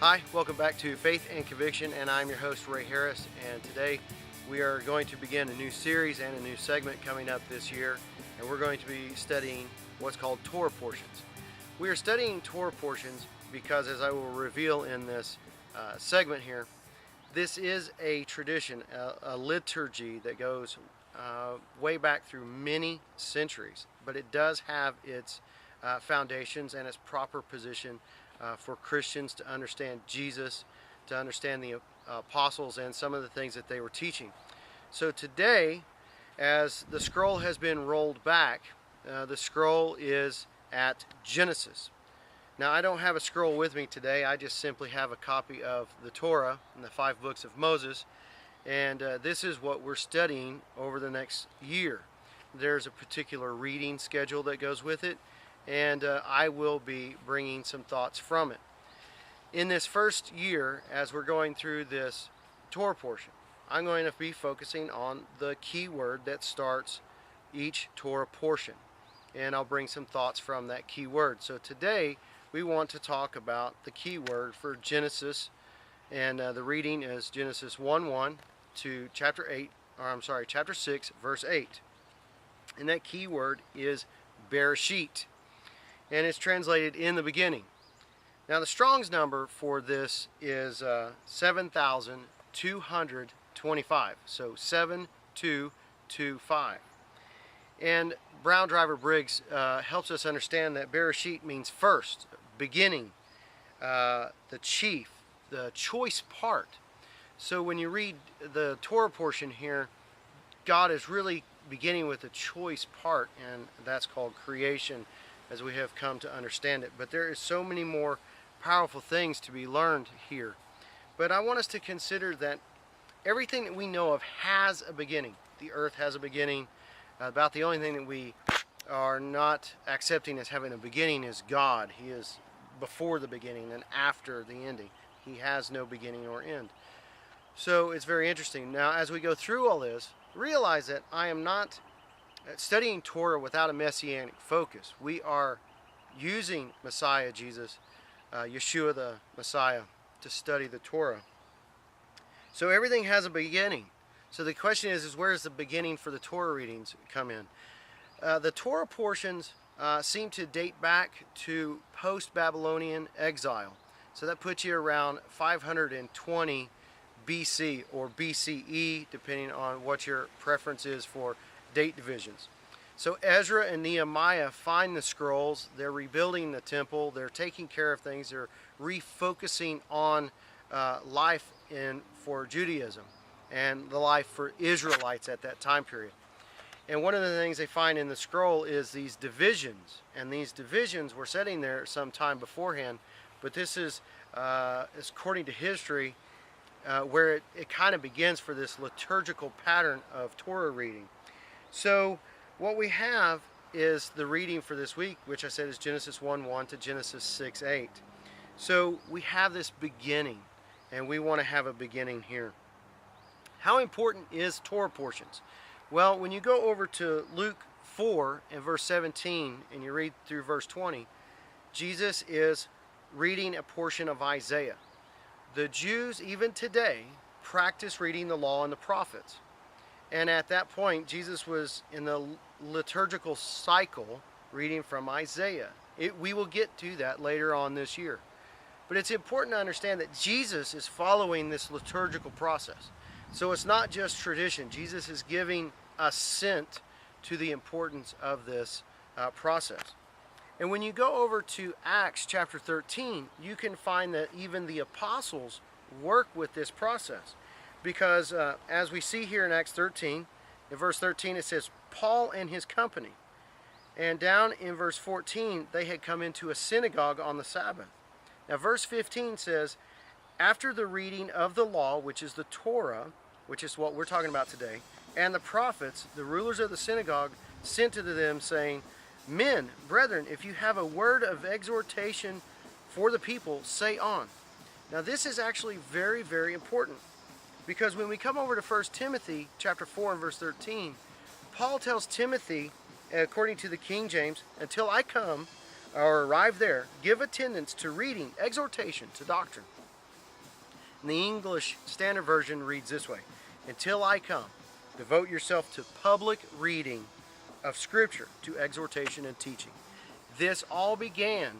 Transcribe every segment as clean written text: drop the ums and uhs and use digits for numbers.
Hi, welcome back to Faith and Conviction, and I'm your host, Ray Harris, and today we are going to begin a new series and a new segment coming up this year, and we're going to be studying what's called Torah portions. We are studying Torah portions because, as I will reveal in this segment here, this is a tradition, a liturgy that goes way back through many centuries, but it does have its foundations and its proper position for Christians to understand Jesus, to understand the apostles and some of the things that they were teaching. So today, as the scroll has been rolled back, the scroll is at Genesis. Now, I don't have a scroll with me today. I just simply have a copy of the Torah and the 5 books of Moses, and this is what we're studying over the next year. There's a particular reading schedule that goes with it, and I will be bringing some thoughts from it. In this first year, as we're going through this Torah portion, I'm going to be focusing on the key word that starts each Torah portion, and I'll bring some thoughts from that key word. So today, we want to talk about the key word for Genesis, and the reading is Genesis 1:1 to chapter 6, verse 8. And that key word is Bereshit, and it's translated in the beginning. Now, the Strong's number for this is 7,225, so 7225. And Brown Driver Briggs helps us understand that Bereshit means first, beginning, the chief, the choice part. So when you read the Torah portion here, God is really beginning with the choice part, and that's called creation, as we have come to understand it. But there is so many more powerful things to be learned here. But I want us to consider that everything that we know of has a beginning. The earth has a beginning. About the only thing that we are not accepting as having a beginning is God. He is before the beginning and after the ending. He has no beginning or end. So it's very interesting. Now, as we go through all this, realize that I am not studying Torah without a messianic focus. We are using Messiah Jesus, Yeshua the Messiah, to study the Torah. So everything has a beginning. So the question is where does the beginning for the Torah readings come in? The Torah portions seem to date back to post-Babylonian exile. So that puts you around 520 BC or BCE, depending on what your preference is for date divisions. So Ezra and Nehemiah find the scrolls, they're rebuilding the temple, they're taking care of things, they're refocusing on life for Judaism and the life for Israelites at that time period. And one of the things they find in the scroll is these divisions, and these divisions were sitting there some time beforehand, but this is according to history where it kind of begins for this liturgical pattern of Torah reading. So what we have is the reading for this week, which I said is Genesis 1:1 to Genesis 6:8. So we have this beginning, and we want to have a beginning here. How important is Torah portions? Well, when you go over to Luke 4 and verse 17, and you read through verse 20, Jesus is reading a portion of Isaiah. The Jews, even today, practice reading the law and the prophets. And at that point, Jesus was in the liturgical cycle reading from Isaiah. We will get to that later on this year. But it's important to understand that Jesus is following this liturgical process. So it's not just tradition. Jesus is giving assent to the importance of this process. And when you go over to Acts chapter 13, you can find that even the apostles work with this process. Because as we see here in Acts 13, in verse 13 it says, Paul and his company. And down in verse 14, they had come into a synagogue on the Sabbath. Now verse 15 says, after the reading of the law, which is the Torah, which is what we're talking about today, and the prophets, the rulers of the synagogue sent to them, saying, men, brethren, if you have a word of exhortation for the people, say on. Now this is actually very, very important. Because when we come over to 1 Timothy chapter 4 and verse 13, Paul tells Timothy, according to the King James, until I come or arrive there, give attendance to reading, exhortation, to doctrine. And the English Standard Version reads this way: until I come, devote yourself to public reading of Scripture, to exhortation and teaching. This all began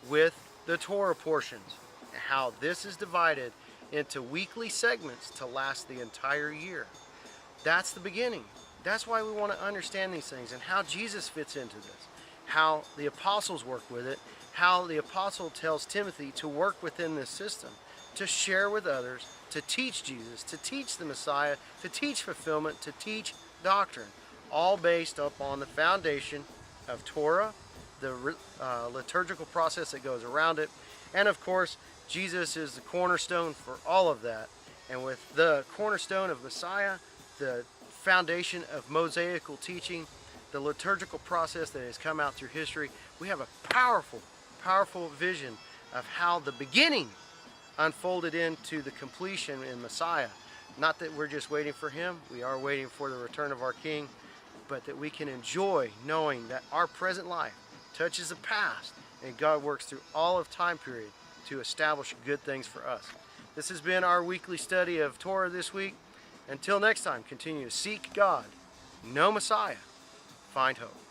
with the Torah portions, and how this is divided into weekly segments to last the entire year. That's the beginning. That's why we want to understand these things and how Jesus fits into this, how the apostles work with it, how the apostle tells Timothy to work within this system, to share with others, to teach Jesus, to teach the Messiah, to teach fulfillment, to teach doctrine, all based upon the foundation of Torah, the liturgical process that goes around it, and of course, Jesus is the cornerstone for all of that. And with the cornerstone of Messiah, the foundation of Mosaical teaching, the liturgical process that has come out through history, we have a powerful, powerful vision of how the beginning unfolded into the completion in Messiah. Not that we're just waiting for him, we are waiting for the return of our King, but that we can enjoy knowing that our present life touches the past and God works through all of time period to establish good things for us. This has been our weekly study of Torah this week. Until next time, continue to seek God, know Messiah, find hope.